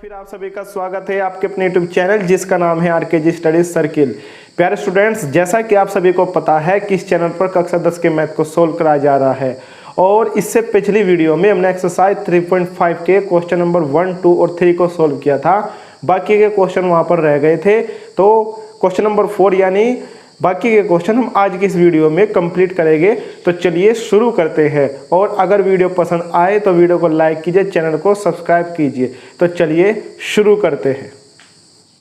फिर आप सभी का स्वागत है आपके अपने YouTube चैनल जिसका नाम है आरकेजी स्टडीज सर्किल। प्यारे स्टूडेंट्स, जैसा कि आप सभी को पता है कि इस चैनल पर कक्षा 10 के मैथ को सोल्व कराया जा रहा है और इससे पिछली वीडियो में हमने एक्सरसाइज 3.5 के क्वेश्चन नंबर 1, 2 और 3 को सोल्व किया था। बाकी के क्वेश्चन वहाँ पर रह गए थे, तो क्वेश्चन नंबर 4 यानी बाकी के क्वेश्चन हम आज की इस वीडियो में कंप्लीट करेंगे। तो चलिए शुरू करते हैं, और अगर वीडियो पसंद आए तो वीडियो को लाइक कीजिए, चैनल को सब्सक्राइब कीजिए। तो चलिए शुरू करते हैं।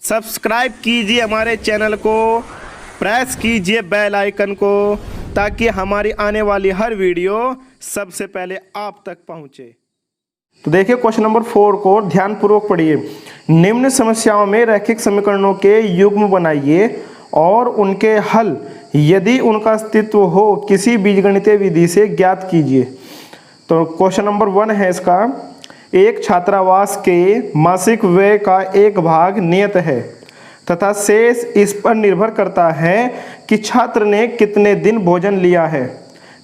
सब्सक्राइब कीजिए हमारे चैनल को, प्रेस कीजिए बेल आइकन को, ताकि हमारी आने वाली हर वीडियो सबसे पहले आप तक पहुंचे। तो देखिए क्वेश्चन नंबर 4 को ध्यानपूर्वक पढ़िए। निम्न समस्याओं में रैखिक समीकरणों के युग्म बनाइए और उनके हल यदि उनका अस्तित्व हो किसी बीजगणितीय विधि से ज्ञात कीजिए। तो क्वेश्चन नंबर 1 है इसका, एक छात्रावास के मासिक व्यय का एक भाग नियत है तथा शेष इस पर निर्भर करता है कि छात्र ने कितने दिन भोजन लिया है।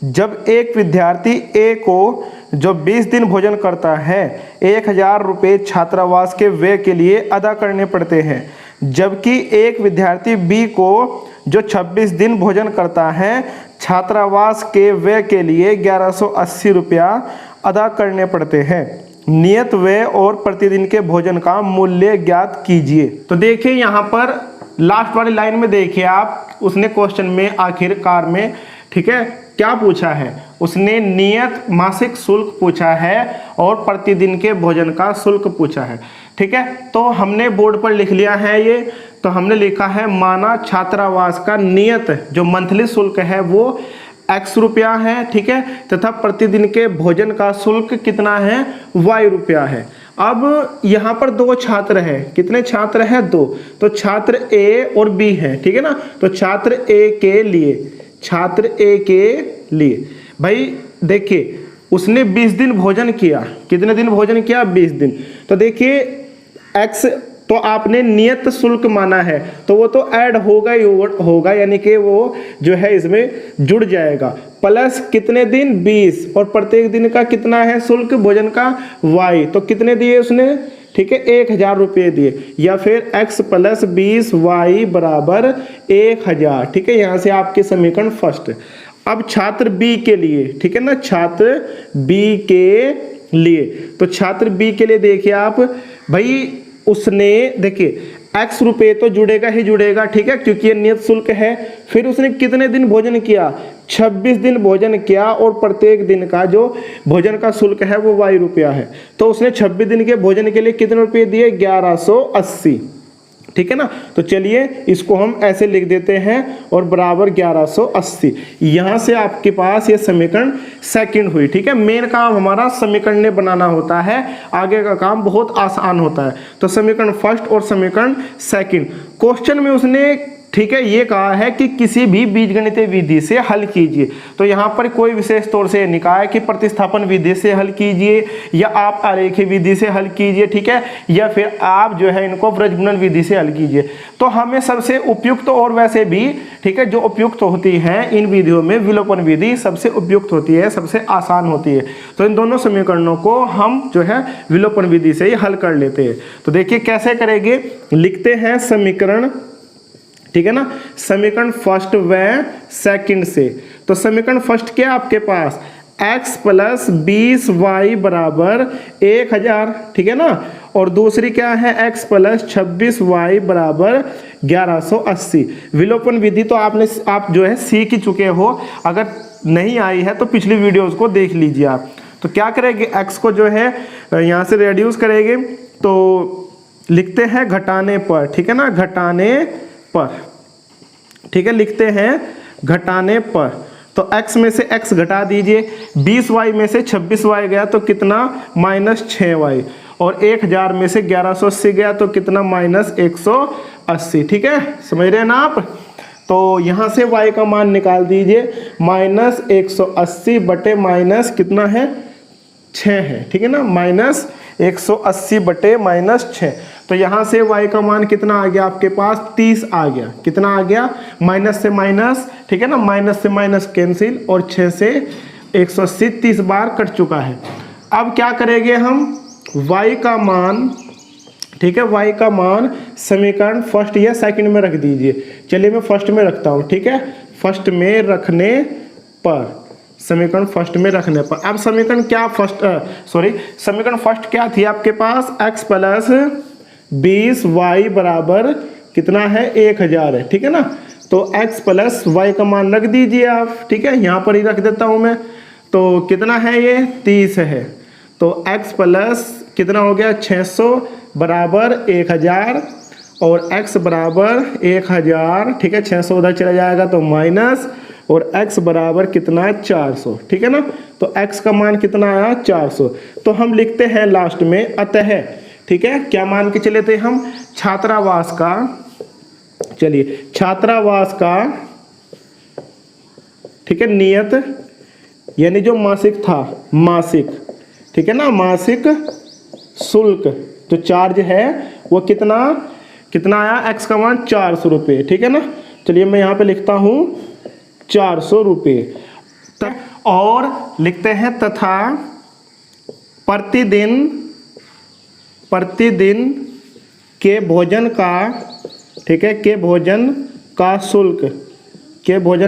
जब एक विद्यार्थी ए को जो 20 दिन भोजन करता है 1000 रुपये छात्रावास के व्यय के लिए अदा करने पड़ते हैं, जबकि एक विद्यार्थी बी को जो 26 दिन भोजन करता है छात्रावास के व्यय के लिए 1180 रुपया अदा करने पड़ते हैं। नियत व्यय और प्रतिदिन के भोजन का मूल्य ज्ञात कीजिए। तो देखिए यहाँ पर लास्ट वाली लाइन में देखिए आप, उसने क्वेश्चन में आखिरकार में ठीक है क्या पूछा है, उसने नियत मासिक शुल्क पूछा है और प्रतिदिन के भोजन का शुल्क पूछा है। ठीक है, तो हमने बोर्ड पर लिख लिया है ये। तो हमने लिखा है माना छात्रावास का नियत जो मंथली शुल्क है वो x रुपया है, ठीक है, तथा प्रतिदिन के भोजन का शुल्क कितना है, y रुपया है। अब यहाँ पर दो छात्र हैं, कितने छात्र हैं, 2। तो छात्र A और B है, ठीक है ना। तो छात्र A के लिए भाई देखिए उसने 20 दिन भोजन किया, कितने दिन भोजन किया, 20 दिन। तो देखिए x तो आपने नियत शुल्क माना है तो वो तो ऐड होगा ही होगा, यानी कि वो जो है इसमें जुड़ जाएगा। प्लस कितने दिन, 20, और प्रत्येक दिन का कितना है शुल्क भोजन का, y। तो कितने दिए उसने, ठीक है, 1000 रुपये दिए, या फिर x + 20 y बराबर 1000। ठीक है, यहाँ से आपके समीकरण फर्स्ट। अब छात्र B के लिए, ठीक है ना, छात्र B के लिए, तो छात्र B के लिए देखिए आप भाई, उसने देखिए x रुपये तो जुड़ेगा ही जुड़ेगा, ठीक है, क्योंकि ये नियत शुल्क है। फिर उसने कितने दिन भोजन किया, 26 दिन भोजन किया, और प्रत्येक दिन का जो भोजन का शुल्क है वो y रुपया है। तो उसने 26 दिन के भोजन के लिए कितने रुपये दिए, 1180। ठीक है ना। तो चलिए इसको हम ऐसे लिख देते हैं और बराबर 1180। यहाँ से आपके पास ये समीकरण सेकंड हुई। ठीक है, मेन काम हमारा समीकरण ने बनाना होता है, आगे का काम बहुत आसान होता है। तो समीकरण फर्स्ट और समीकरण सेकंड। क्वेश्चन में उसने ठीक है ये कहा है कि किसी भी बीजगणितीय विधि से हल कीजिए। तो यहाँ पर कोई विशेष तौर से निकाय है कि प्रतिस्थापन विधि से हल कीजिए, या आप आरेखीय विधि से हल कीजिए, ठीक है, या फिर आप जो है इनको व्रजगुणन विधि से हल कीजिए। तो हमें सबसे उपयुक्त, और वैसे भी ठीक है जो उपयुक्त होती है इन विधियों में विलोपन विधि सबसे उपयुक्त होती है, सबसे आसान होती है। तो इन दोनों समीकरणों को हम जो है विलोपन विधि से ही हल कर लेते हैं। तो देखिए कैसे करेंगे, लिखते हैं समीकरण, ठीक है ना, समीकरण फर्स्ट व सेकंड से। तो समीकरण फर्स्ट क्या आपके पास, x + 20y बराबर 1000, ठीक है ना, और दूसरी क्या है x + 26y बराबर 1180। विलोपन विधि तो आप जो है सीख ही चुके हो, अगर नहीं आई है तो पिछली वीडियोस को देख लीजिए आप। तो क्या करेंगे, x को जो है यहाँ से रेड्यूस करेंगे, तो लिखते हैं घटाने पर, ठीक है ना, घटाने पर, ठीक है, लिखते हैं घटाने पर। तो x में से x घटा दीजिए, 20y में से 26y गया तो कितना, -6y, और 1000 में से 1180 गया तो कितना, -180। ठीक है, समझ रहे हैं ना आप। तो यहाँ से y का मान निकाल दीजिए, -180 बटे माइनस कितना है, 6 है, ठीक है ना, -180 बटे -6। तो यहाँ से y का मान कितना आ गया आपके पास, 30 आ गया। कितना आ गया, माइनस से माइनस, ठीक है ना, माइनस से माइनस कैंसिल, और 6 से 180 30 बार कट चुका है। अब क्या करेंगे हम, y का मान ठीक है। y का मान समीकरण फर्स्ट या सेकंड में रख दीजिए। चलिए मैं फर्स्ट में रखता हूँ, ठीक है। फर्स्ट में रखने पर, समीकरण फर्स्ट में रखने पर, अब समीकरण क्या समीकरण फर्स्ट क्या थी आपके पास, x प्लस 20y बराबर कितना है 1000 है, ठीक है ना। तो x प्लस y का मान रख दीजिए आप, ठीक है। यहाँ पर ही रख देता हूँ मैं। तो कितना है ये 30 है। तो x प्लस कितना हो गया 600 बराबर 1000 और x बराबर 1000, ठीक है। 600 उधर चला जाएगा तो माइनस, और x बराबर कितना है 400, ठीक है ना। तो x का मान कितना आया 400। तो हम लिखते हैं लास्ट में अतः, ठीक है। क्या मान के चले थे हम, छात्रावास का, चलिए छात्रावास का, ठीक है, नियत यानी जो मासिक था, मासिक, ठीक है ना, मासिक शुल्क जो चार्ज है वो कितना आया, x का मान 400 रुपये, ठीक है ना। चलिए मैं यहाँ पे लिखता हूँ 400 रुपये। और लिखते हैं तथा प्रतिदिन के भोजन का, ठीक है, के भोजन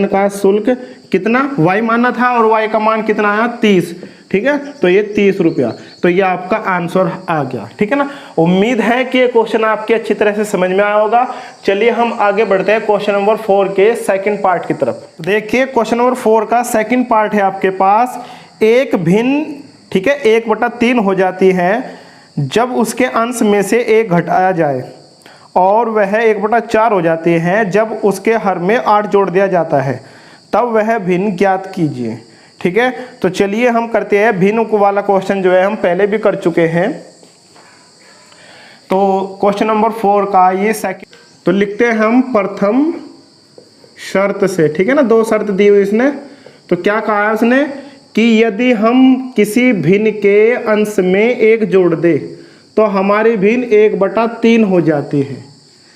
का शुल्क कितना y माना था और y का मान कितना आया 30, ठीक है। तो ये 30 रुपया। तो ये आपका आंसर आ गया, ठीक है ना। उम्मीद है कि ये क्वेश्चन आपके अच्छी तरह से समझ में आया होगा। चलिए हम आगे बढ़ते हैं क्वेश्चन नंबर 4 के सेकंड पार्ट की तरफ। देखिए क्वेश्चन नंबर 4 का सेकंड पार्ट है आपके पास, एक भिन्न, ठीक है, 1/3 हो जाती है जब उसके अंश में से 1 घटाया जाए, और वह 1/4 हो जाती है जब उसके हर में 8 जोड़ दिया जाता है, तब वह भिन्न ज्ञात कीजिए, ठीक है। तो चलिए हम करते हैं भिन्न वाला क्वेश्चन, जो है हम पहले भी कर चुके हैं। तो क्वेश्चन नंबर 4 का ये सेकंड, तो लिखते हैं हम प्रथम शर्त से, ठीक है ना। 2 शर्त दी हुई इसने। तो क्या कहा है उसने कि यदि हम किसी भिन्न के अंश में 1 जोड़ दे तो हमारी भिन्न 1/3 हो जाती है,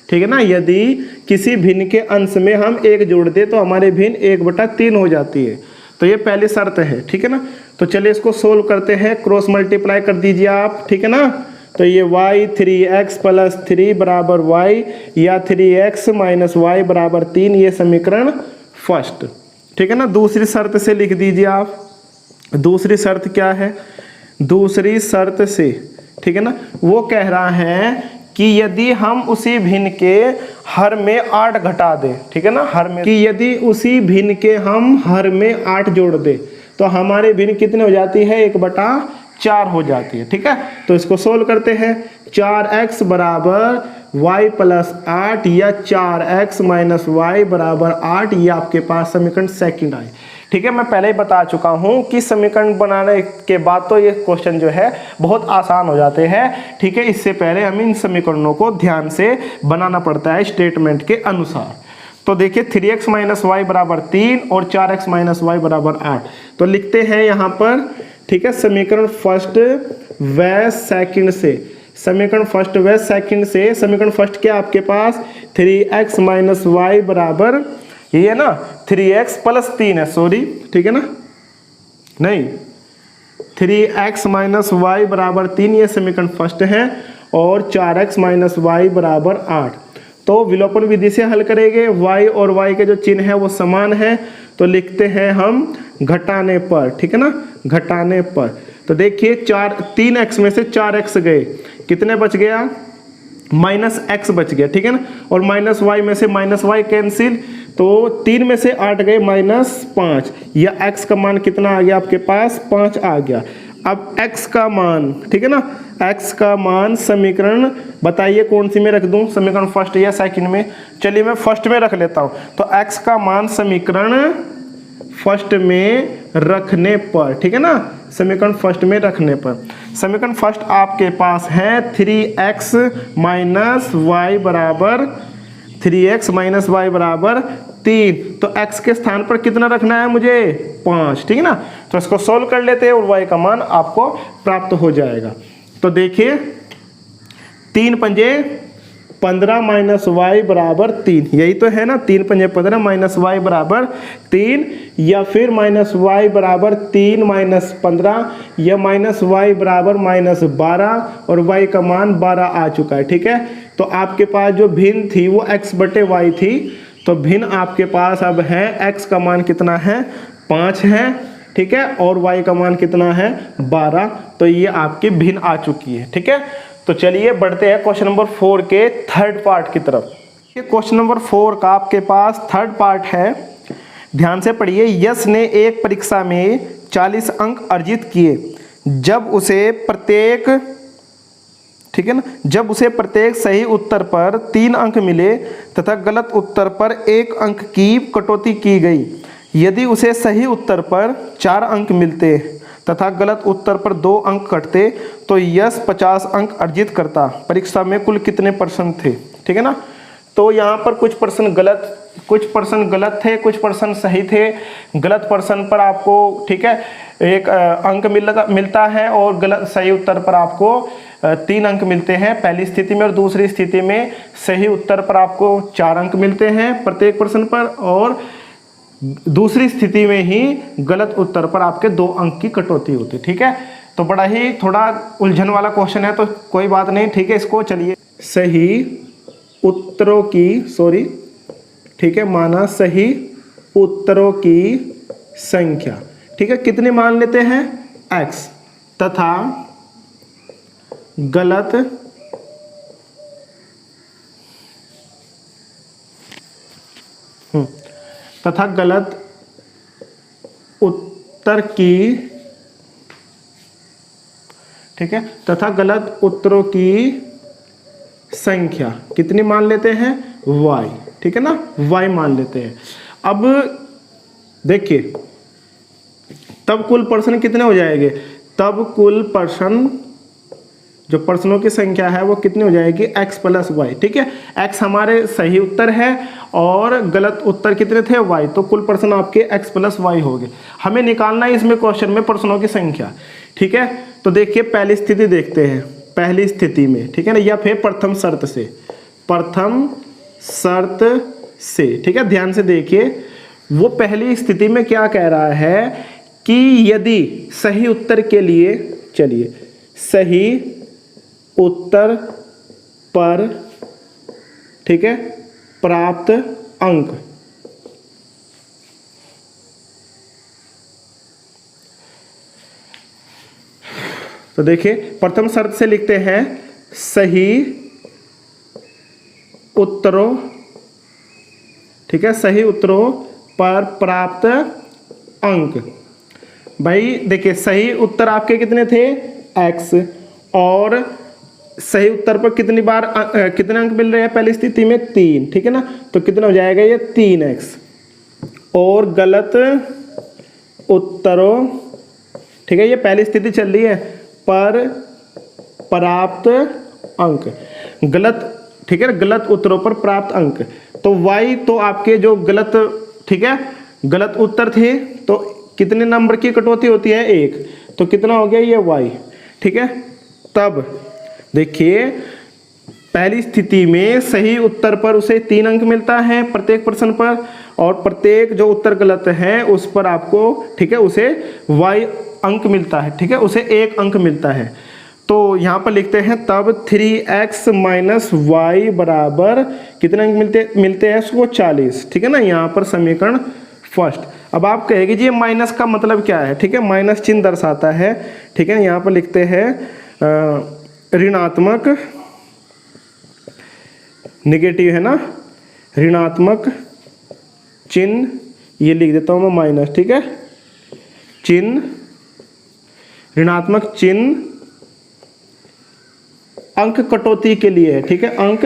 ठीक है ना। यदि किसी भिन्न के अंश में हम 1 जोड़ दे तो हमारी भिन्न 1/3 हो जाती है। तो ये पहली शर्त है, ठीक है ना। तो चलिए इसको सोल्व करते हैं, क्रॉस मल्टीप्लाई कर दीजिए आप, ठीक है ना। तो ये y 3x प्लस 3 बराबर y या 3x माइनस y बराबर 3, ये समीकरण फर्स्ट, ठीक है ना। दूसरी शर्त से लिख दीजिए आप। दूसरी शर्त क्या है, दूसरी शर्त से, ठीक है ना, वो कह रहा है कि यदि हम उसी भिन्न के हर में 8 घटा दें, ठीक है ना, हर में, कि यदि उसी भिन्न के हम हर में 8 जोड़ दें तो हमारी भिन्न कितने हो जाती है 1/4 हो जाती है, ठीक है। तो इसको सोल्व करते हैं। 4x बराबर y प्लस 8 या 4x माइनस y बराबर 8, ये आपके पास समीकरण सेकंड आए, ठीक है। मैं पहले ही बता चुका हूं कि समीकरण बनाने के बाद तो ये क्वेश्चन जो है बहुत आसान हो जाते हैं, ठीक है। इससे पहले हमें इन समीकरणों को ध्यान से बनाना पड़ता है स्टेटमेंट के अनुसार। तो देखिए 3x माइनस वाई बराबर 3 और 4x माइनस वाई बराबर 8। तो लिखते हैं यहाँ पर, ठीक है, समीकरण फर्स्ट व सेकंड से, समीकरण फर्स्ट व सेकंड से। समीकरण फर्स्ट क्या आपके पास 3x माइनस वाई बराबर, ये है ना 3x प्लस 3 है, सॉरी, ठीक है ना, नहीं 3x माइनस वाई बराबर 3, ये समीकरण फर्स्ट है, और 4x माइनस वाई बराबर 8। तो विलोपन विधि से हल करेंगे, y और y के जो चिन्ह है वो समान है, तो लिखते हैं हम घटाने पर, ठीक है ना, घटाने पर। तो देखिए 3x में से 4x गए, कितने बच गया, माइनस x बच गया, ठीक है ना, और माइनस y में से माइनस y कैंसिल, तो 3 में से 8 गए -5, या x का मान कितना आ गया आपके पास 5 आ गया। अब x का मान, ठीक है ना, x का मान समीकरण बताइए कौन सी में रख दूं, समीकरण फर्स्ट या सेकंड में। चलिए मैं फर्स्ट में रख लेता हूं। तो x का मान समीकरण फर्स्ट में रखने पर, ठीक है ना, समीकरण फर्स्ट में रखने पर, समीकरण फर्स्ट आपके पास है 3x माइनस वाई बराबर 3x माइनस वाई बराबर 3। तो x के स्थान पर कितना रखना है मुझे 5, ठीक है ना। तो इसको सोल्व कर लेते हैं और y का मान आपको प्राप्त हो जाएगा। तो देखिए 3 पंजे 15 माइनस वाई बराबर 3, यही तो है ना, 3 पंजे 15 माइनस वाई बराबर 3, या फिर माइनस वाई बराबर 3 माइनस 15, या माइनस वाई बराबर माइनस 12 और वाई का मान 12 आ चुका है। ठीक है, तो आपके पास जो भिन्न थी वो x बटे वाई थी, तो भिन्न आपके पास अब है x का मान कितना है 5 है। ठीक है, और y का मान कितना है 12, तो ये आपकी भिन्न आ चुकी है। ठीक है, तो चलिए बढ़ते हैं क्वेश्चन नंबर 4 के थर्ड पार्ट की तरफ। ये क्वेश्चन नंबर 4 का आपके पास थर्ड पार्ट है, ध्यान से पढ़िए। यश ने एक परीक्षा में 40 अंक अर्जित किए, जब उसे प्रत्येक, ठीक है ना, जब उसे प्रत्येक सही उत्तर पर 3 अंक मिले तथा गलत उत्तर पर 1 अंक की कटौती की गई। यदि उसे सही उत्तर पर 4 अंक मिलते तथा गलत उत्तर पर 2 अंक कटते तो यश 50 अंक अर्जित करता। परीक्षा में कुल कितने प्रश्न थे? ठीक है ना, तो यहाँ पर कुछ प्रश्न गलत थे, कुछ प्रश्न सही थे। गलत प्रश्न पर आपको, ठीक है, 1 अंक मिलता है और गलत सही उत्तर पर आपको 3 अंक मिलते हैं पहली स्थिति में, और दूसरी स्थिति में सही उत्तर पर आपको 4 अंक मिलते हैं प्रत्येक प्रश्न पर, और दूसरी स्थिति में ही गलत उत्तर पर आपके 2 अंक की कटौती होती है। ठीक है, तो बड़ा ही थोड़ा उलझन वाला क्वेश्चन है, तो कोई बात नहीं। ठीक है, इसको चलिए सही उत्तरों की, ठीक है, माना सही उत्तरों की संख्या, ठीक है, कितने मान लेते हैं x, तथा गलत उत्तर की, ठीक है, तथा गलत उत्तरों की संख्या कितनी मान लेते हैं y, ठीक है ना, y मान लेते हैं। अब देखिए तब कुल प्रश्न कितने हो जाएंगे, तब कुल प्रश्न, जो प्रश्नों की संख्या है वो कितनी हो जाएगी x प्लस वाई। ठीक है, x हमारे सही उत्तर है और गलत उत्तर कितने थे y, तो कुल प्रश्न आपके x प्लस वाई हो गए। हमें निकालना है इसमें क्वेश्चन में प्रश्नों की संख्या। ठीक है, तो देखिए पहली स्थिति देखते हैं, पहली स्थिति में, ठीक है ना, या फिर प्रथम शर्त से, प्रथम शर्त से। ठीक है, ध्यान से देखिए, वो पहली स्थिति में क्या कह रहा है कि यदि सही उत्तर के लिए, चलिए सही उत्तर पर, ठीक है, प्राप्त अंक, तो देखिए प्रथम शर्त से लिखते हैं सही उत्तरों, ठीक है, सही उत्तरों पर प्राप्त अंक। भाई देखिए सही उत्तर आपके कितने थे x, और सही उत्तर पर कितनी बार कितने अंक मिल रहे हैं पहली स्थिति में 3, ठीक है ना, तो कितना हो जाएगा ये 3x, और गलत उत्तरों, ठीक है, ये पहली स्थिति चल रही है, पर प्राप्त अंक, गलत, ठीक है, गलत उत्तरों पर प्राप्त अंक। तो y तो आपके जो गलत, ठीक है, गलत उत्तर थे तो कितने नंबर की कटौती होती है 1, तो कितना हो गया ये y। ठीक है, तब देखिए पहली स्थिति में सही उत्तर पर उसे 3 अंक मिलता है प्रत्येक प्रश्न पर, और प्रत्येक जो उत्तर गलत है उस पर आपको, ठीक है, उसे y अंक मिलता है, ठीक है, उसे 1 अंक मिलता है। तो यहाँ पर लिखते हैं तब 3x माइनस वाई बराबर कितने अंक मिलते हैं उसको 40। ठीक है ना, यहाँ पर समीकरण फर्स्ट। अब आप कहेंगे जी ये माइनस का मतलब क्या है, ठीक है, माइनस चिन्ह दर्शाता है, ठीक है, यहाँ पर लिखते हैं ऋणात्मक, नेगेटिव है ना, ऋणात्मक चिन्ह, ये लिख देता हूँ मैं माइनस, ठीक है, चिन्ह, ऋणात्मक चिन्ह अंक कटौती के लिए है, ठीक है, अंक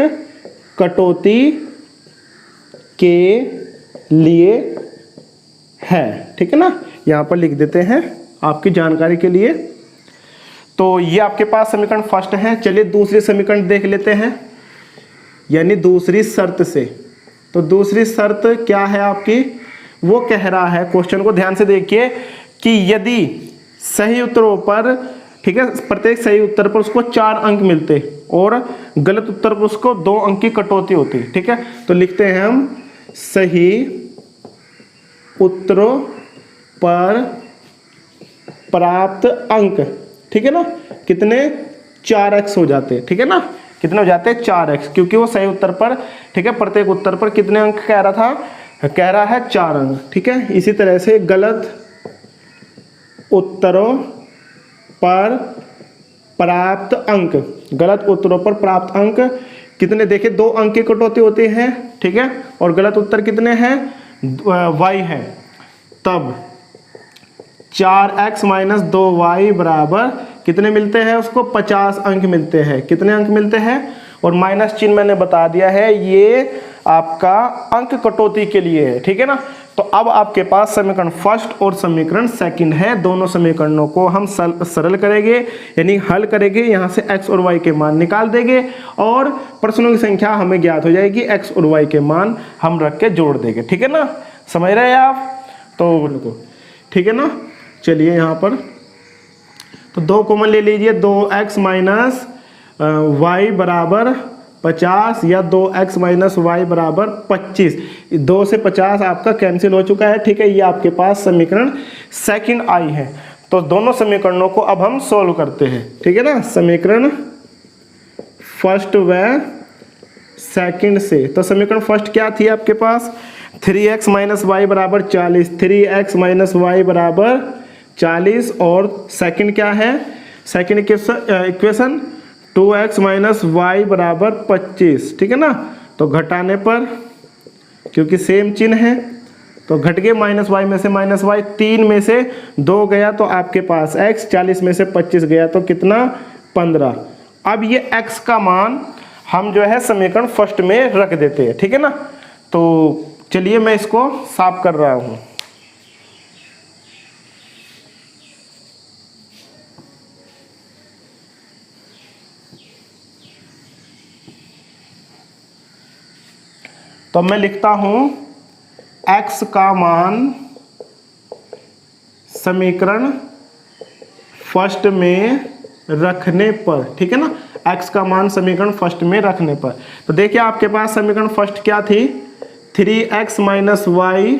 कटौती के लिए है, ठीक है ना, यहाँ पर लिख देते हैं आपकी जानकारी के लिए। तो ये आपके पास समीकरण फर्स्ट है। चलिए दूसरी समीकरण देख लेते हैं, यानी दूसरी शर्त से। तो दूसरी शर्त क्या है आपकी, वो कह रहा है, क्वेश्चन को ध्यान से देखिए, कि यदि सही उत्तरों पर, ठीक है, प्रत्येक सही उत्तर पर उसको 4 अंक मिलते, और गलत उत्तर पर उसको 2 अंक की कटौती होती है। ठीक है, तो लिखते हैं हम सही उत्तरों पर प्राप्त अंक, ठीक है ना, कितने 4x हो जाते हैं। ठीक है ना, कितने हो जाते हैं 4x, क्योंकि वो सही उत्तर पर, ठीक है, प्रत्येक उत्तर पर कितने अंक कह रहा था, कह रहा है 4 अंक। ठीक है, इसी तरह से गलत उत्तरों पर प्राप्त अंक, गलत उत्तरों पर प्राप्त अंक कितने, देखिए 2 अंक की कटौती होती है। ठीक है, और गलत उत्तर कितने हैं, y है, तब 4x माइनस 2y बराबर कितने मिलते हैं उसको, 50 अंक मिलते हैं। कितने अंक मिलते हैं, और माइनस चिन्ह मैंने बता दिया है, ये आपका अंक कटौती के लिए है। ठीक है ना, तो अब आपके पास समीकरण फर्स्ट और समीकरण सेकंड है। दोनों समीकरणों को हम सरल करेंगे, यानी हल करेंगे, यहाँ से x और y के मान निकाल देंगे और प्रश्नों की संख्या हमें ज्ञात हो जाएगी, x और y के मान हम रख के जोड़ देंगे। ठीक है ना, समझ रहे हैं आप, तो ठीक है ना। चलिए यहाँ पर तो 2 कॉमन ले लीजिए, 2x माइनस वाई बराबर 50 या 2x माइनस वाई बराबर 25। 2 से 50 आपका कैंसिल हो चुका है। ठीक है, ये आपके पास समीकरण सेकंड आई है। तो दोनों समीकरणों को अब हम सोल्व करते हैं। ठीक है ना, समीकरण फर्स्ट व सेकंड से। तो समीकरण फर्स्ट क्या थी आपके पास, 3x माइनस वाई बराबर 40, 3x माइनस वाई बराबर 40, और सेकंड क्या है, second equation 2x minus Y बराबर 25। ठीक है ना, तो घटाने पर, क्योंकि सेम चिन्ह है तो घट गए, माइनस वाई में से माइनस वाई, 3 में से 2 गया तो आपके पास x, 40 में से 25 गया तो कितना, 15। अब ये x का मान हम जो है समीकरण फर्स्ट में रख देते हैं। ठीक है ना, तो चलिए मैं इसको साफ कर रहा हूँ। तो मैं लिखता हूं x का मान समीकरण फर्स्ट में रखने पर, ठीक है ना, x का मान समीकरण फर्स्ट में रखने पर। तो देखिए आपके पास समीकरण फर्स्ट क्या थी, 3x माइनस वाई,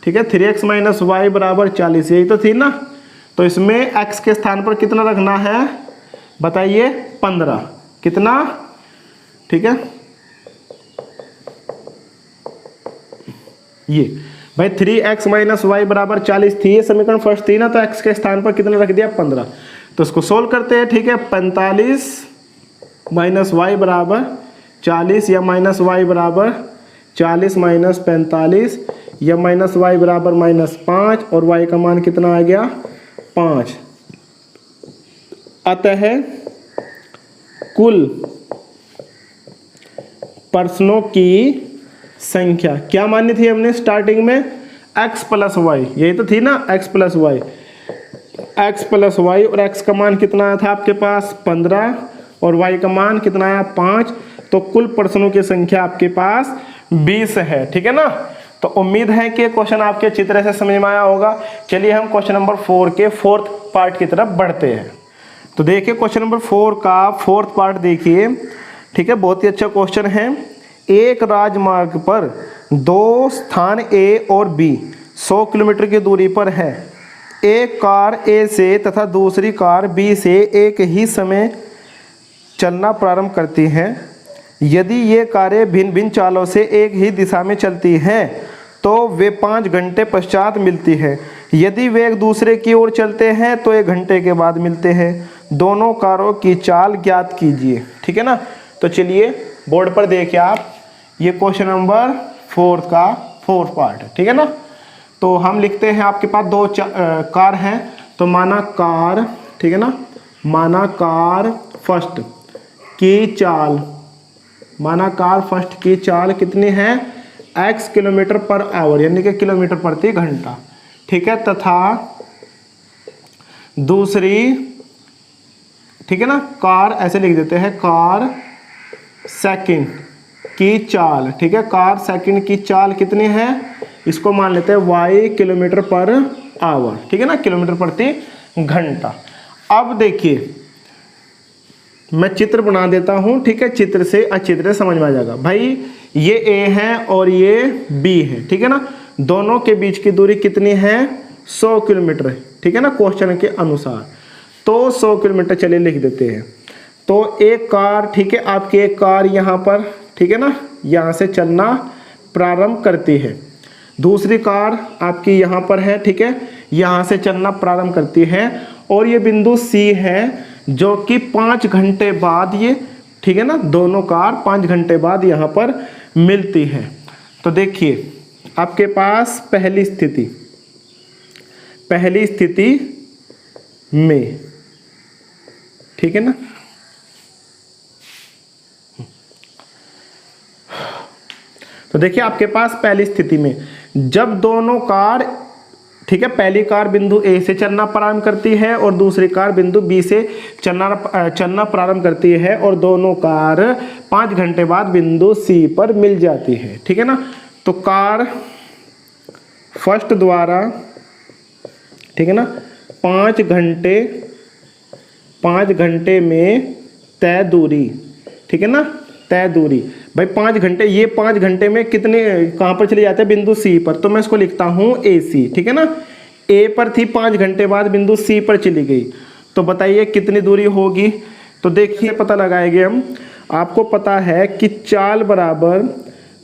ठीक है, 3x माइनस वाई बराबर 40, यही तो थी ना। तो इसमें x के स्थान पर कितना रखना है बताइए, 15, कितना, ठीक है, ये भाई 3x माइनस वाई बराबर 40 थी, ये समीकरण फर्स्ट थी ना, तो x के स्थान पर कितना रख दिया, 15। तो इसको सोल्व करते हैं। ठीक है, 45 माइनस वाई बराबर 40 या माइनस वाई बराबर 40 माइनस 45 या माइनस वाई बराबर -5, और y का मान कितना आ गया, 5। अतः कुल प्रश्नों की संख्या क्या मानी थी हमने स्टार्टिंग में, x प्लस वाई, यही तो थी ना, x plus y, x plus y, और x का मान कितना आया था आपके पास 15 और y का मान कितना आया 5। तो कुल प्रश्नों की संख्या आपके पास 20 है। ठीक है ना, तो उम्मीद है कि क्वेश्चन आपके अच्छी तरह से समझ में आया होगा। चलिए हम क्वेश्चन नंबर 4 के फोर्थ पार्ट की तरफ बढ़ते हैं। तो देखिए क्वेश्चन नंबर 4 का फोर्थ पार्ट देखिए, ठीक है, बहुत ही अच्छा क्वेश्चन है। एक राजमार्ग पर 2 स्थान A और B 100 किलोमीटर की दूरी पर है। एक कार A से तथा दूसरी कार B से एक ही समय चलना प्रारंभ करती हैं। यदि ये कारें भिन्न भिन्न चालों से एक ही दिशा में चलती हैं तो वे 5 घंटे पश्चात मिलती हैं। यदि वे एक दूसरे की ओर चलते हैं तो 1 घंटे के बाद मिलते हैं। दोनों कारों की चाल ज्ञात कीजिए। ठीक है ना, तो चलिए बोर्ड पर देखिए आप, ये क्वेश्चन नंबर 4 का फोर्थ पार्ट है। ठीक है ना, तो हम लिखते हैं आपके पास 2 कार हैं, तो माना कार, ठीक है ना, माना कार फर्स्ट की चाल, माना कार फर्स्ट की चाल कितनी है, x किलोमीटर पर आवर, यानी कि किलोमीटर प्रति घंटा। ठीक है, तथा दूसरी, ठीक है ना, कार ऐसे लिख देते हैं, कार सेकंड की चाल, ठीक है, कार सेकंड की चाल कितनी है, इसको मान लेते हैं y किलोमीटर पर आवर। ठीक है ना, किलोमीटर प्रति घंटा। अब देखिए मैं चित्र बना देता हूँ, ठीक है, चित्र से अच्छी तरह समझ में आ जाएगा। भाई ये ए है और ये बी है, ठीक है ना, दोनों के बीच की दूरी कितनी है 100 किलोमीटर, ठीक है ना, क्वेश्चन के अनुसार। तो 100 किलोमीटर चलिए लिख देते हैं। तो एक कार, ठीक है, आपकी एक कार यहाँ पर, ठीक है ना, यहाँ से चलना प्रारंभ करती है। दूसरी कार आपकी यहाँ पर है, ठीक है, यहाँ से चलना प्रारंभ करती है और ये बिंदु सी है जो कि 5 घंटे बाद ये, ठीक है ना, दोनों कार 5 घंटे बाद यहाँ पर मिलती है। तो देखिए आपके पास पहली स्थिति में, ठीक है ना, तो देखिए आपके पास पहली स्थिति में जब दोनों कार, ठीक है, पहली कार बिंदु ए से चलना प्रारंभ करती है और दूसरी कार बिंदु बी से चलना प्रारंभ करती है और दोनों कार 5 घंटे बाद बिंदु सी पर मिल जाती है, ठीक है ना। तो कार फर्स्ट द्वारा, ठीक है ना, 5 घंटे में तय दूरी, ठीक है ना, तय दूरी। भाई 5 घंटे, ये 5 घंटे में कितने कहाँ पर चले जाते हैं बिंदु सी पर, तो मैं इसको लिखता हूँ ए सी, ठीक है ना। ए पर थी, 5 घंटे बाद बिंदु सी पर चली गई, तो बताइए कितनी दूरी होगी। तो देखिए पता लगाएंगे हम, आपको पता है कि चाल बराबर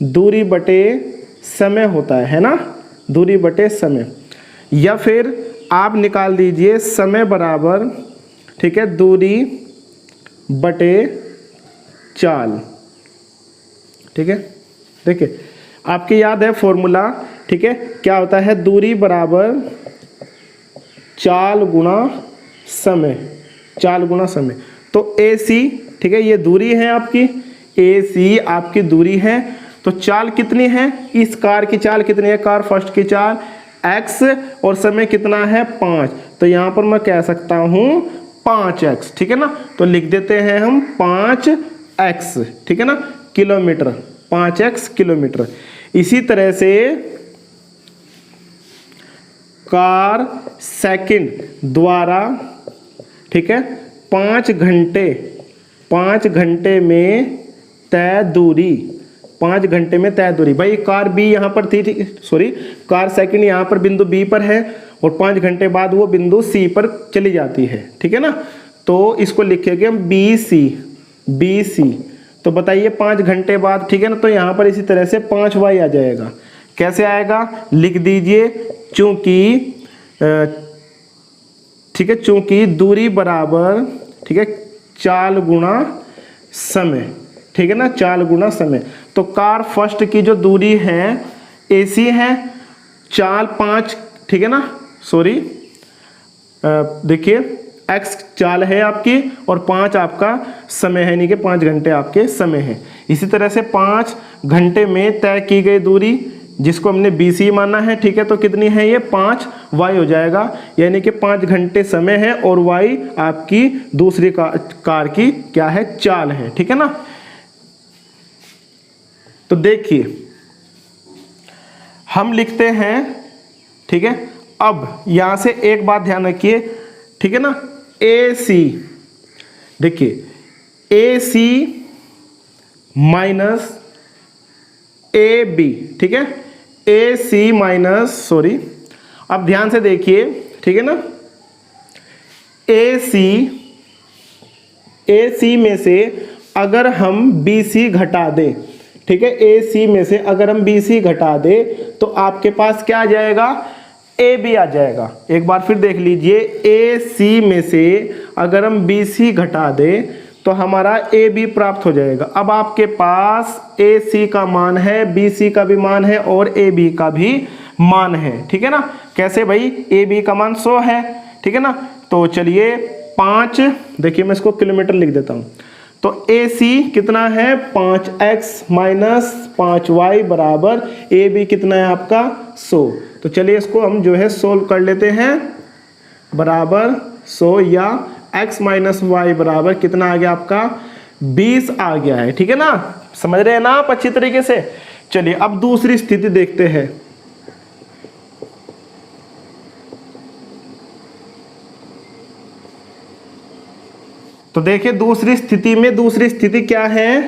दूरी बटे समय होता है ना, दूरी बटे समय, या फिर आप निकाल दीजिए समय बराबर, ठीक है, दूरी बटे चाल, ठीक है। देखिए आपकी याद है फॉर्मूला, ठीक है, क्या होता है, दूरी बराबर चाल गुणा समय, चाल गुणा समय। तो ए सी, ठीक है, ये दूरी है आपकी, ए सी आपकी दूरी है, तो चाल कितनी है, इस कार की चाल कितनी है, कार फर्स्ट की चाल x और समय कितना है 5, तो यहाँ पर मैं कह सकता हूँ 5x, ठीक है ना। तो लिख देते हैं हम 5x, ठीक है ना, किलोमीटर, 5x किलोमीटर। इसी तरह से कार सेकंड द्वारा, ठीक है, 5 घंटे में तय दूरी, 5 घंटे में तय दूरी। भाई कार बी यहाँ पर थी, सॉरी, कार सेकंड यहाँ पर बिंदु बी पर है और 5 घंटे बाद वो बिंदु सी पर चली जाती है, ठीक है ना। तो इसको लिखेंगे हम बी सी। तो बताइए 5 घंटे बाद, ठीक है ना, तो यहाँ पर इसी तरह से 5y आ जाएगा। कैसे आएगा, लिख दीजिए, चूंकि ठीक है, चूंकि दूरी बराबर, ठीक है, चाल गुणा समय, ठीक है ना, चाल गुणा समय। तो कार फर्स्ट की जो दूरी है AC है, चाल 5, ठीक है ना, सॉरी, देखिए x चाल है आपकी और 5 आपका समय है, यानी कि 5 घंटे आपके समय है। इसी तरह से 5 घंटे में तय की गई दूरी जिसको हमने BC माना है, ठीक है, तो कितनी है ये 5y हो जाएगा, यानी कि 5 घंटे समय है और y आपकी दूसरी कार की क्या है, चाल है, ठीक है ना। तो देखिए हम लिखते हैं, ठीक है, अब यहां से एक बात ध्यान रखिए, ठीक है ना, AC, देखिए AC माइनस AB, ठीक है, AC माइनस, सॉरी, अब ध्यान से देखिए, ठीक है ना, AC में से अगर हम BC घटा दें, ठीक है, AC में से अगर हम BC घटा दें तो आपके पास क्या आ जाएगा, AB आ जाएगा। एक बार फिर देख लीजिए, AC में से अगर हम BC घटा दें तो हमारा AB प्राप्त हो जाएगा। अब आपके पास AC का मान है, BC का भी मान है और AB का भी मान है, ठीक है ना। कैसे भाई, AB का मान 100 है, ठीक है ना, तो चलिए 5, देखिए मैं इसको किलोमीटर लिख देता हूँ। तो AC कितना है 5x माइनस 5y बराबर AB कितना है आपका 100। तो चलिए इसको हम जो है सोल्व कर लेते हैं, बराबर 100 या x माइनस वाई बराबर कितना आ गया आपका 20 आ गया है, ठीक है ना। समझ रहे हैं ना आप अच्छी तरीके से। चलिए अब दूसरी स्थिति देखते हैं। तो देखिए दूसरी स्थिति क्या है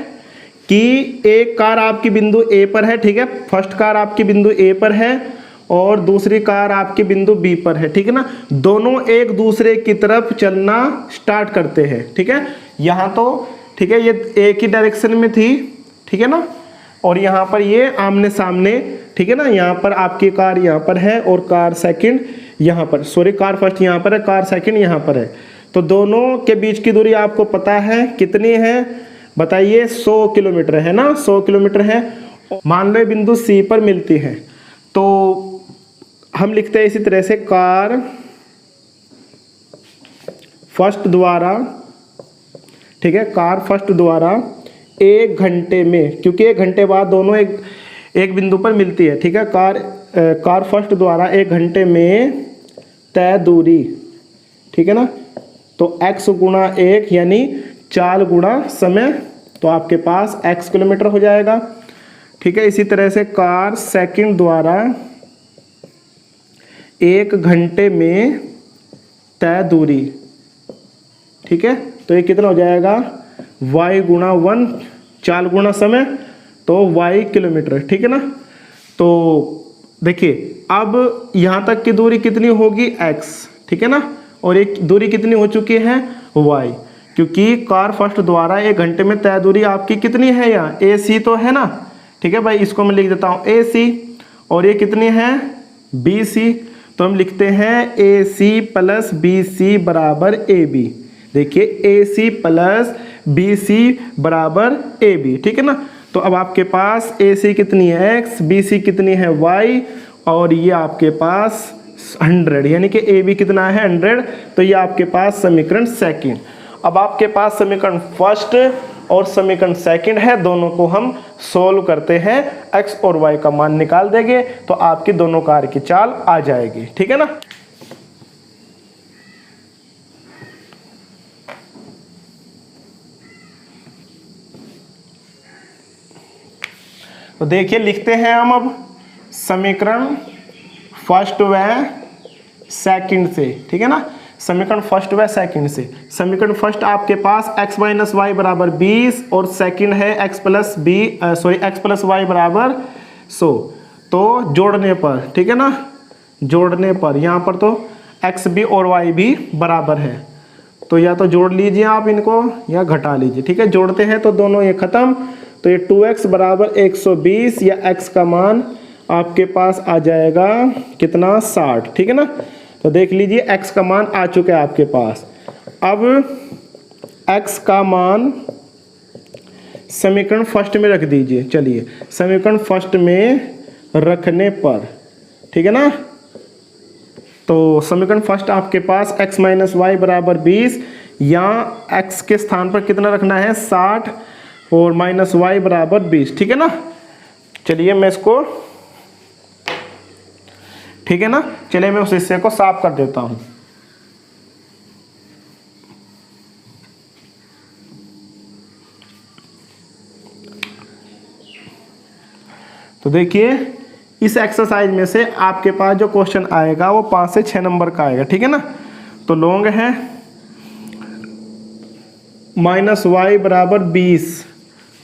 कि एक कार आपकी बिंदु ए पर है, ठीक है, फर्स्ट कार आपकी बिंदु ए पर है और दूसरी कार आपकी बिंदु बी पर है, ठीक है ना। दोनों एक दूसरे की तरफ चलना स्टार्ट करते हैं, ठीक है। यहाँ तो ठीक है ये एक ही डायरेक्शन में थी, ठीक है ना, और यहाँ पर ये आमने सामने, ठीक है ना। यहाँ पर आपकी कार यहाँ पर है और कार सेकंड यहाँ पर, सॉरी कार फर्स्ट यहाँ पर है, कार सेकंड यहाँ पर है। तो दोनों के बीच की दूरी आपको पता है कितनी है, बताइए 100 किलोमीटर है ना, 100 किलोमीटर है। मान लो बिंदु सी पर मिलती है, तो हम लिखते हैं इसी तरह से कार फर्स्ट द्वारा, ठीक है, कार फर्स्ट द्वारा 1 घंटे में, क्योंकि 1 घंटे बाद दोनों एक बिंदु पर मिलती है, ठीक है। कार फर्स्ट द्वारा 1 घंटे में तय दूरी, ठीक है ना। तो x गुणा 1 यानी 4 गुणा समय, तो आपके पास x किलोमीटर हो जाएगा, ठीक है। इसी तरह से कार सेकंड द्वारा 1 घंटे में तय दूरी, ठीक है, तो ये कितना हो जाएगा y गुणा 1, 4 गुणा समय, तो y किलोमीटर, ठीक है ना। तो देखिए अब यहाँ तक की दूरी कितनी होगी x, ठीक है ना, और एक दूरी कितनी हो चुकी है y, क्योंकि कार फर्स्ट द्वारा 1 घंटे में तय दूरी आपकी कितनी है, यहाँ AC तो है ना, ठीक है भाई, इसको मैं लिख देता हूँ AC, और ये कितनी है BC, तो हम लिखते हैं AC प्लस BC बराबर AB। देखिए AC प्लस BC बराबर AB, ठीक है ना। तो अब आपके पास AC कितनी है x, BC कितनी है y, और ये आपके पास 100, यानी कि AB कितना है 100। तो ये आपके पास समीकरण सेकंड। अब आपके पास समीकरण फर्स्ट और समीकरण सेकंड है, दोनों को हम सोल्व करते हैं, x और y का मान निकाल देंगे तो आपकी दोनों कार की चाल आ जाएगी, ठीक है ना। तो देखिए लिखते हैं हम अब समीकरण फर्स्ट व सेकंड से, ठीक है ना। समीकरण फर्स्ट व सेकंड से, समीकरण फर्स्ट आपके पास x माइनस वाई बराबर 20 और सेकंड है x प्लस वाई बराबर 100। तो जोड़ने पर, ठीक है ना, जोड़ने पर यहाँ पर तो x भी और y भी बराबर है, तो या तो जोड़ लीजिए आप इनको या घटा लीजिए, ठीक है। जोड़ते हैं तो दोनों ये खत्म, तो ये 2x बराबर 120 या x का मान आपके पास आ जाएगा कितना 60, ठीक है ना। तो देख लीजिए x का मान आ चुका है आपके पास। अब x का मान समीकरण फर्स्ट में रख दीजिए, चलिए समीकरण फर्स्ट में रखने पर, ठीक है ना। तो समीकरण फर्स्ट आपके पास x माइनस वाई बराबर 20, या x के स्थान पर कितना रखना है 60 और माइनस वाई बराबर 20, ठीक है ना। चलिए मैं इसको, ठीक है ना, चलिए मैं उस हिस्से को साफ कर देता हूं। तो देखिए इस एक्सरसाइज में से आपके पास जो क्वेश्चन आएगा वो 5 से 6 नंबर का आएगा, ठीक है ना। तो लॉन्ग है माइनस वाई बराबर 20,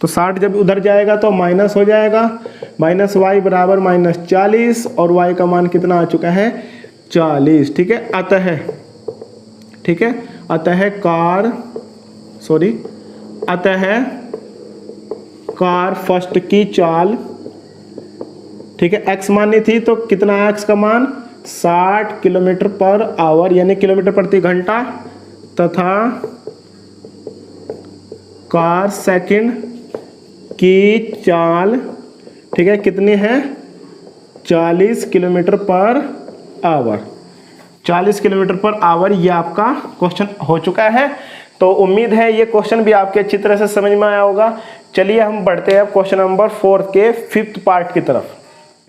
तो 60 जब उधर जाएगा तो माइनस हो जाएगा, माइनस वाई बराबर माइनस 40 और y का मान कितना आ चुका है 40, ठीक है। अतः, ठीक है, अतः कार फर्स्ट की चाल, ठीक है, x मानी थी तो कितना है x का मान 60 किलोमीटर पर आवर यानी किलोमीटर प्रति घंटा, तथा कार सेकंड की चाल, ठीक है, कितनी है 40 kilometre per hour, 40 kilometre per hour. ये आपका क्वेश्चन हो चुका है। तो उम्मीद है ये क्वेश्चन भी आपके अच्छी तरह से समझ में आया होगा। चलिए हम बढ़ते हैं क्वेश्चन नंबर 4 के 5th पार्ट की तरफ।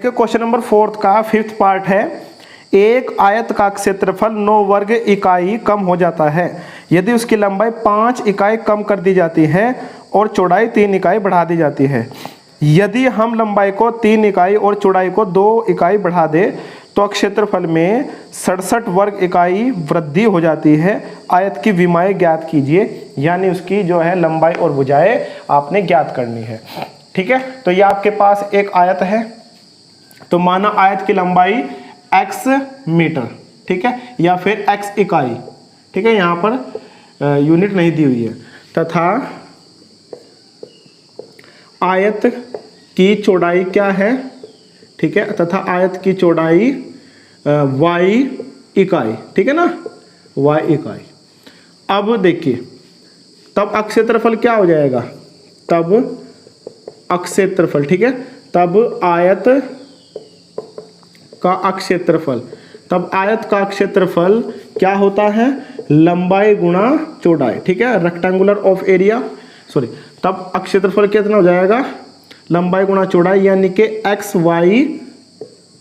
क्वेश्चन नंबर 4 का 5th पार्ट है, एक आयत का क्षेत्रफल 9 वर्ग इकाई कम हो जाता है यदि उसकी लंबाई 5 इकाई कम कर दी जाती है और चौड़ाई 3 इकाई बढ़ा दी जाती है। यदि हम लंबाई को 3 इकाई और चौड़ाई को 2 इकाई बढ़ा दें तो क्षेत्रफल में 67 वर्ग इकाई वृद्धि हो जाती है। आयत की विमाएं ज्ञात कीजिए, यानी उसकी जो है लंबाई और भुजाएं आपने ज्ञात करनी है। ठीक है, तो ये आपके पास एक आयत है, तो माना आयत की लंबाई x मीटर, ठीक है, या फिर x इकाई, ठीक है, यहाँ पर यूनिट नहीं दी हुई है, तथा आयत की चौड़ाई क्या है, ठीक है, तथा आयत की चौड़ाई y इकाई, ठीक है ना, y इकाई। अब देखिए, तब अक्षेत्रफल क्या हो जाएगा, तब अक्षेत्रफल, ठीक है, तब आयत का अक्षेत्रफल, तब आयत का क्षेत्रफल क्या होता है, लंबाई गुणा चौड़ाई, ठीक है, रेक्टेंगुलर ऑफ एरिया, सॉरी, तब अक्षेत्रफल कितना हो जाएगा, लंबाई गुणा चौड़ाई, यानी कि एक्स वाई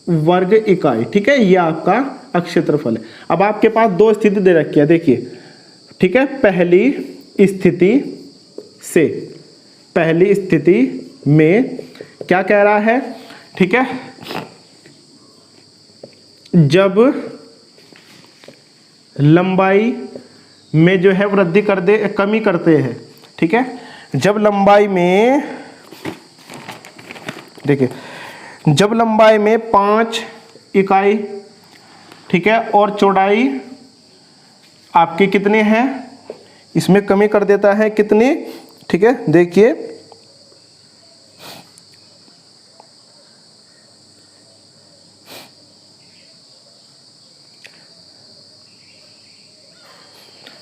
वर्ग इकाई, ठीक है, ये आपका अक्षेत्रफल है। अब आपके पास दो स्थिति दे रखी है, देखिए, ठीक है, पहली स्थिति में क्या कह रहा है, ठीक है, जब लंबाई में जो है वृद्धि कर दे, कमी करते हैं, ठीक है, जब लंबाई में, देखिए, जब लंबाई में 5 इकाई, ठीक है, और चौड़ाई आपके कितने हैं, इसमें कमी कर देता है कितनी, ठीक है, देखिए,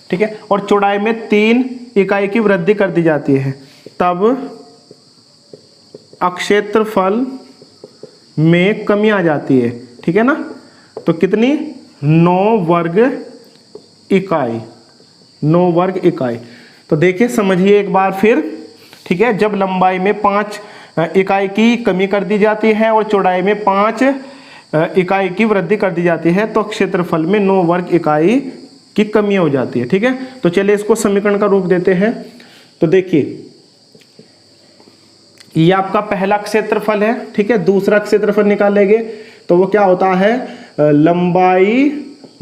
ठीक है, और चौड़ाई में 3 इकाई की वृद्धि कर दी जाती है, तब अक्षेत्रफल में कमी आ जाती है, ठीक है ना, तो कितनी, 9 वर्ग इकाई, 9 वर्ग इकाई। तो देखिए, समझिए एक बार फिर, ठीक है, जब लंबाई में 5 इकाई की कमी कर दी जाती है और चौड़ाई में 5 इकाई की वृद्धि कर दी जाती है, तो क्षेत्रफल में 9 वर्ग इकाई की कमी हो जाती है, ठीक है। तो चलिए इसको समीकरण का रूप देते हैं। तो देखिए, ये आपका पहला क्षेत्रफल है, ठीक है, दूसरा क्षेत्रफल निकालेंगे तो वो क्या होता है, लंबाई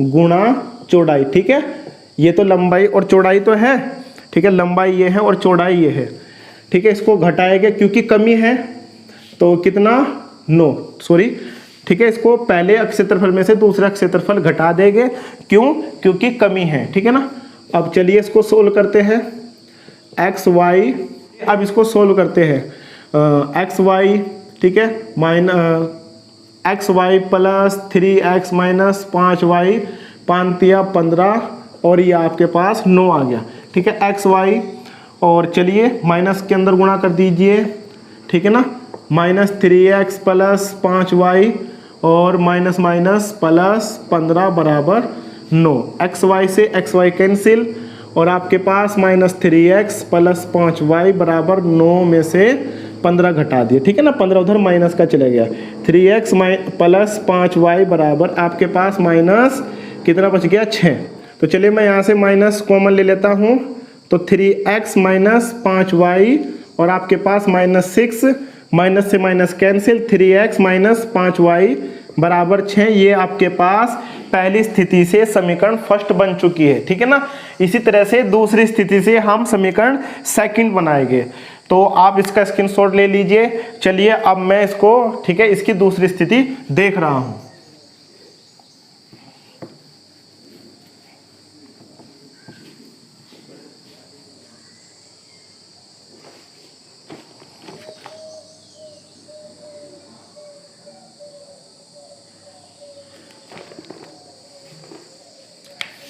गुणा चौड़ाई, ठीक है, ये तो लंबाई और चौड़ाई तो है, ठीक है, लंबाई ये है और चौड़ाई ये है, ठीक है, इसको घटाएंगे क्योंकि कमी है, तो कितना, 9, सॉरी, ठीक है, इसको पहले क्षेत्रफल में से दूसरा क्षेत्रफल घटा देंगे, क्यों, क्योंकि कमी है, ठीक है ना। अब चलिए इसको सोल्व करते हैं, एक्स वाई, अब इसको सोल्व करते हैं, एक्स वाई, ठीक है, x Y plus 3x minus 5y, 5×3 और ये आपके पास 9 आ गया, ठीक है, एक्स वाई, और चलिए माइनस के अंदर गुणा कर दीजिए, ठीक है ना, -3x प्लस 5y और माइनस माइनस प्लस 15 बराबर 9, एक्स वाई से एक्स वाई कैंसिल, और आपके पास -3x प्लस 5y बराबर 9 में से 15 घटा दिए, ठीक है ना, 15 उधर माइनस का चले गया, 3x प्लस 5y बराबर आपके पास माइनस कितना बच गया, 6। तो चलिए मैं यहाँ से माइनस कॉमन ले लेता हूँ, तो 3x माइनस 5y और आपके पास -6, माइनस से minus cancel, 3x minus 5y बराबर 6। ये आपके पास पहली स्थिति से समीकरण फर्स्ट बन चुकी है, ठीक है ना। इसी तरह से दूसरी स्थिति से हम समीकरण सेकंड बनाएंगे, तो आप इसका स्क्रीनशॉट ले लीजिए। चलिए अब मैं इसको, ठीक है, इसकी दूसरी स्थिति देख रहा हूं।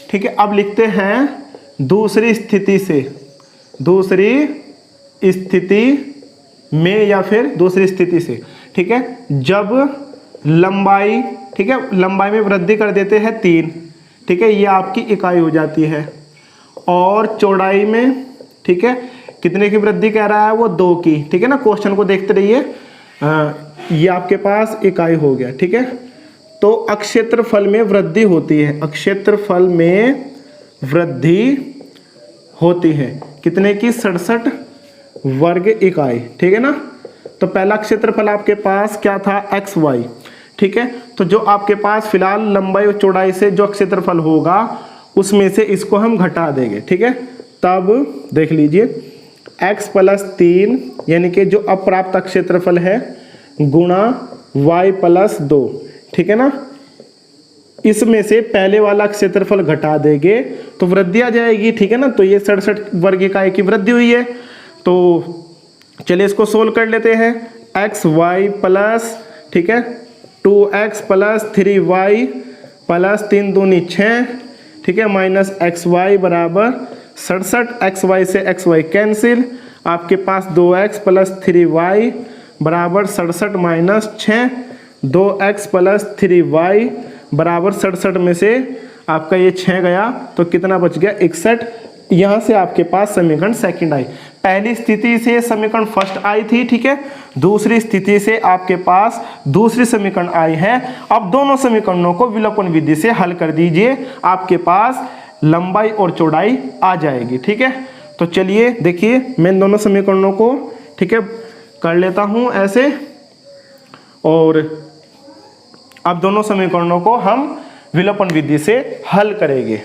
ठीक है, अब लिखते हैं दूसरी स्थिति से, दूसरी स्थिति में या फिर दूसरी स्थिति से, ठीक है, जब लंबाई, ठीक है, लंबाई में वृद्धि कर देते हैं 3, ठीक है, ये आपकी इकाई हो जाती है, और चौड़ाई में, ठीक है, कितने की वृद्धि कह रहा है वो 2 की, ठीक है ना, क्वेश्चन को देखते रहिए, ये आपके पास इकाई हो गया, ठीक है। तो अक्षेत्रफल में वृद्धि होती है, अक्षेत्रफल में वृद्धि होती है कितने की, 67 वर्ग इकाई, ठीक है ना। तो पहला क्षेत्रफल आपके पास क्या था, एक्स वाई, ठीक है। तो जो आपके पास फिलहाल लंबाई और चौड़ाई से जो क्षेत्रफल होगा उसमें से इसको हम घटा देंगे, ठीक है। तब देख लीजिए x + 3 यानी कि जो अप्राप्त क्षेत्रफल है गुणा y + 2, ठीक है ना। इसमें से पहले वाला क्षेत्रफल घटा देंगे तो वृद्धि आ जाएगी, ठीक है ना। तो ये 67 वर्ग इकाई की वृद्धि हुई है। तो चलिए इसको सोल्व कर लेते हैं। xy प्लस, ठीक है, 2x + 3y + 3 दूनी 6, ठीक है, माइनस xy बराबर 67। xy से xy कैंसिल, आपके पास 2x + 3y बराबर 67 माइनस 6, 2x + 3y बराबर 67 में से आपका ये 6 गया तो कितना बच गया 61। यहाँ से आपके पास समीकरण सेकंड आई। पहली स्थिति से समीकरण फर्स्ट आई थी, ठीक है। दूसरी स्थिति से आपके पास दूसरी समीकरण आई है। अब दोनों समीकरणों को विलोपन विधि से हल कर दीजिए, आपके पास लंबाई और चौड़ाई आ जाएगी, ठीक है। तो चलिए देखिए मैं दोनों समीकरणों को, ठीक है, कर लेता हूँ ऐसे, और अब दोनों समीकरणों को हम विलोपन विधि से हल करेंगे।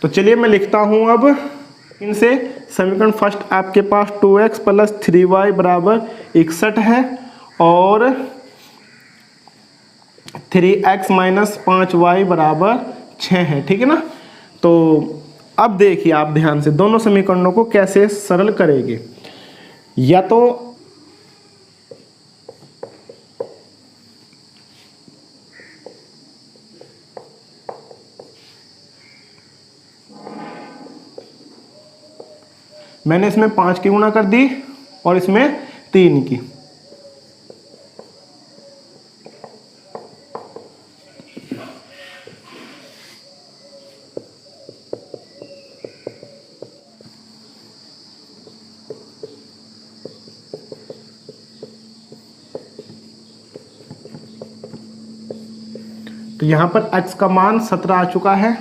तो चलिए मैं लिखता हूं अब इनसे। समीकरण फर्स्ट आपके पास 2x + 3y बराबर 61 है और 3x - 5y बराबर 6 है, ठीक है ना। तो अब देखिए आप ध्यान से दोनों समीकरणों को कैसे सरल करेंगे। या तो मैंने इसमें 5 की गुणा कर दी और इसमें 3 की। तो यहां पर x का मान 17 आ चुका है।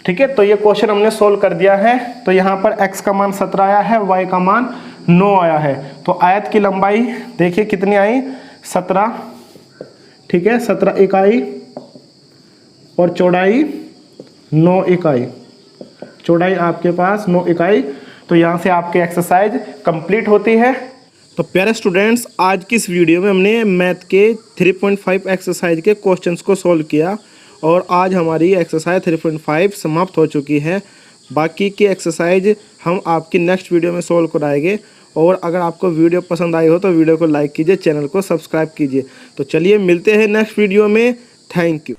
ठीक है, तो ये क्वेश्चन हमने सोल्व कर दिया है। तो यहाँ पर x का मान 17 आया है, y का मान 9 आया है। तो आयत की लंबाई देखिए कितनी आई 17, ठीक है, 17 इकाई और चौड़ाई 9 इकाई। चौड़ाई आपके पास 9 इकाई। तो यहाँ से आपकी एक्सरसाइज कंप्लीट होती है। तो प्यारे स्टूडेंट्स, आज की इस वीडियो में हमने मैथ के 3.5 एक्सरसाइज के क्वेश्चंस को सॉल्व किया और आज हमारी एक्सरसाइज 3.5 समाप्त हो चुकी है। बाकी की एक्सरसाइज हम आपकी नेक्स्ट वीडियो में सॉल्व कराएंगे। और अगर आपको वीडियो पसंद आई हो तो वीडियो को लाइक कीजिए, चैनल को सब्सक्राइब कीजिए। तो चलिए मिलते हैं नेक्स्ट वीडियो में। Thank you.